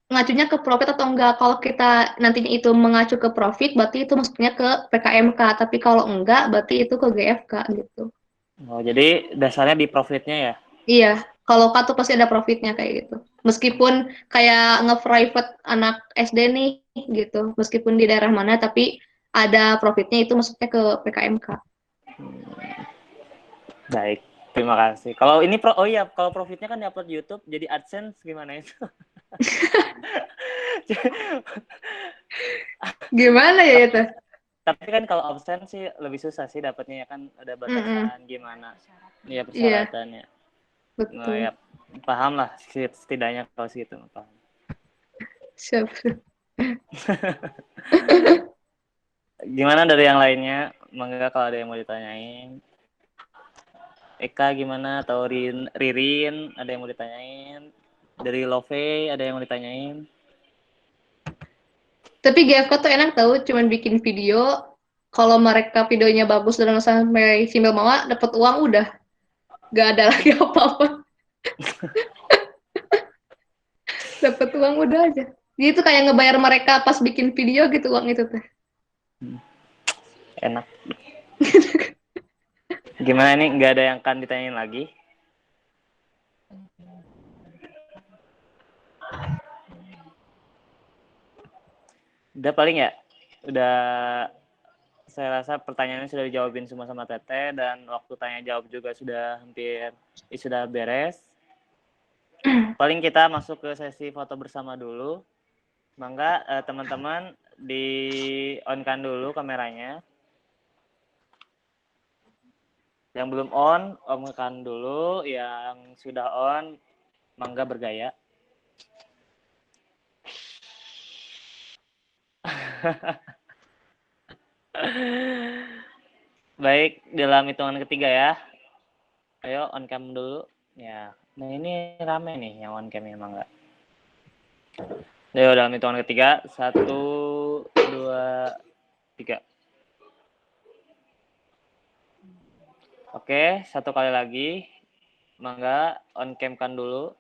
ngacunya ke profit atau enggak. Kalau kita nantinya itu mengacu ke profit, berarti itu maksudnya ke PKMK. Tapi kalau enggak, berarti itu ke GFK gitu. Oh, jadi dasarnya di profitnya ya? Iya, kalau K tuh pasti ada profitnya kayak gitu. Meskipun kayak nge-private anak SD nih gitu, meskipun di daerah mana, tapi ada profitnya itu maksudnya ke PKMK. Baik, terima kasih. Kalau ini oh iya, kalau profitnya kan di-upload YouTube, jadi AdSense gimana itu? Gimana ya itu? Tapi kan kalau absen sih lebih susah sih dapatnya ya kan ada batasan gimana. Iya Iya, persyaratannya. Nah, betul. ya paham lah setidaknya kalau segitu paham. Siap. Gimana dari yang lainnya? Mangga kalau ada yang mau ditanyain. Eka gimana? Atau Ririn ada yang mau ditanyain? Dari Love ada yang mau ditanyain? Tapi GFK tuh enak tahu, cuman bikin video. Kalau mereka videonya bagus dan sampai Simil Mawa dapat uang udah, gak ada lagi apa-apa. Dapat uang udah aja. Jadi itu kayak ngebayar mereka pas bikin video gitu uang itu teh. Enak. Gimana nih? Nggak ada yang akan ditanyain lagi? Udah paling ya? Udah saya rasa pertanyaannya sudah dijawabin semua sama Teteh dan waktu tanya jawab juga sudah hampir sudah beres. Paling kita masuk ke sesi foto bersama dulu. Mangga teman-teman di on-kan dulu kameranya. Yang belum on-kan dulu. Yang sudah on, mangga bergaya. Baik, dalam hitungan ketiga ya. Ayo on cam dulu. Ya. Nah ini rame nih yang on cam emang enggak. Ayo dalam hitungan ketiga. 1, 2, 3. Oke, satu kali lagi. Mangga on cam kan dulu.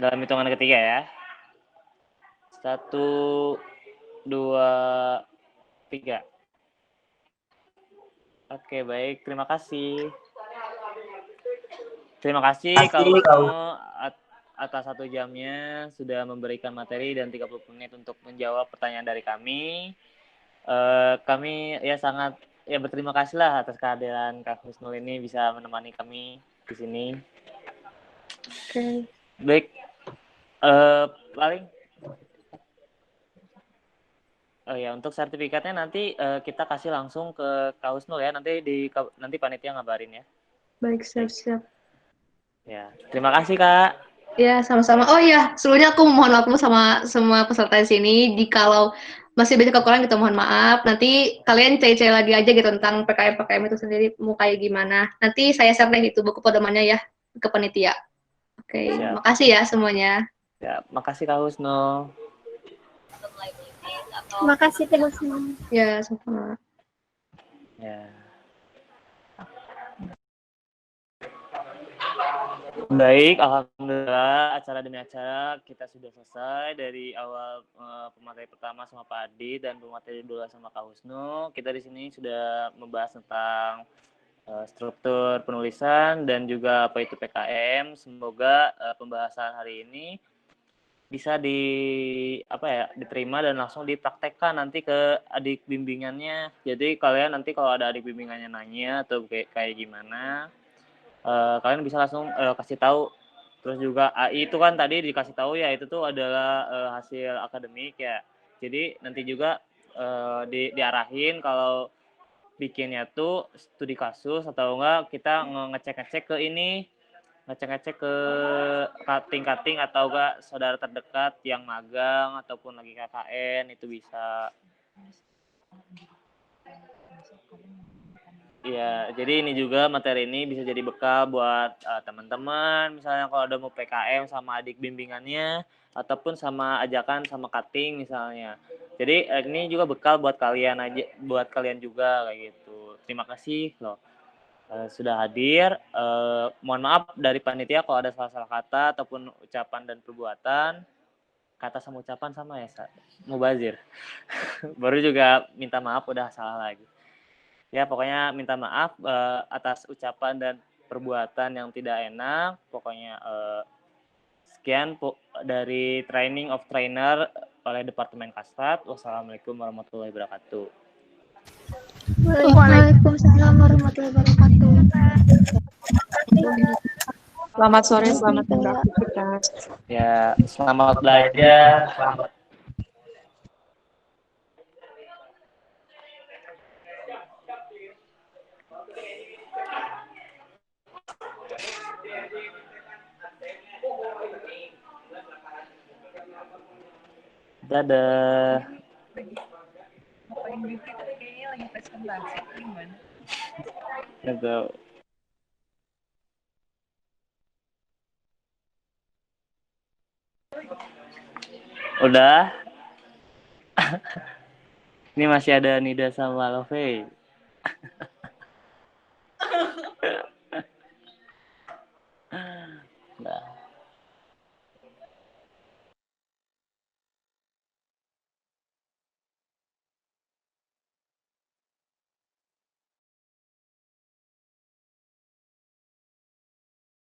Dalam hitungan ketiga ya. 1, 2, 3. Oke, baik. Terima kasih. Terima kasih kalau atas 1 jamnya sudah memberikan materi dan 30 menit untuk menjawab pertanyaan dari kami. Kami ya sangat ya berterima kasih lah atas kehadiran Kak Husnul ini bisa menemani kami di sini. Oke. Baik. Paling ya untuk sertifikatnya nanti kita kasih langsung ke Kak Husnul ya. Nanti panitia ngabarin ya. Baik, siap-siap. Ya, terima kasih Kak. Ya, sama-sama. Oh iya, sebelumnya aku mohon maaf sama semua peserta di sini. Jikalau masih banyak kekurangan gitu, mohon maaf. Nanti kalian cari-cari lagi aja gitu tentang PKM itu sendiri mau kayak gimana. Nanti saya share deh itu buku pedomannya ya ke panitia. Oke, makasih ya semuanya. Ya, makasih Kak Husnul. Terima kasih Teh Husnul. Ya, sama. Ya. Baik, alhamdulillah acara demi acara kita sudah selesai dari awal pemateri pertama sama Pak Adi dan pemateri kedua sama Kak Husnu. Kita di sini sudah membahas tentang struktur penulisan dan juga apa itu PKM. Semoga pembahasan hari ini bisa diterima dan langsung dipraktekkan nanti ke adik bimbingannya. Jadi kalian nanti kalau ada adik bimbingannya nanya atau kayak gimana, kalian bisa langsung kasih tahu. Terus juga AI itu kan tadi dikasih tahu ya itu tuh adalah hasil akademik ya. Jadi nanti juga diarahin kalau bikinnya tuh studi kasus atau enggak kita ngecek ke cutting atau enggak saudara terdekat yang magang ataupun lagi KKN itu bisa. Ya, jadi ini juga materi ini bisa jadi bekal buat teman-teman, misalnya kalau ada mau PKM sama adik bimbingannya, ataupun sama ajakan sama cutting misalnya. Jadi ini juga bekal buat kalian aja, buat kalian juga kayak gitu. Terima kasih loh sudah hadir. Mohon maaf dari panitia kalau ada salah-salah kata ataupun ucapan dan perbuatan. Kata sama ucapan sama ya, Mubazir. Baru juga minta maaf udah salah lagi. Ya pokoknya minta maaf atas ucapan dan perbuatan yang tidak enak. Pokoknya sekian dari Training of Trainer oleh Departemen Kasrat. Wassalamualaikum warahmatullahi wabarakatuh. Waalaikumsalam warahmatullahi wabarakatuh. Selamat sore, selamat beraktivitas. Ya, selamat belajar. Selamat. Dadah. Kayaknya lagi presentasi gimana? Nggak tahu. Udah. Ini masih ada Nida sama Love. Nah.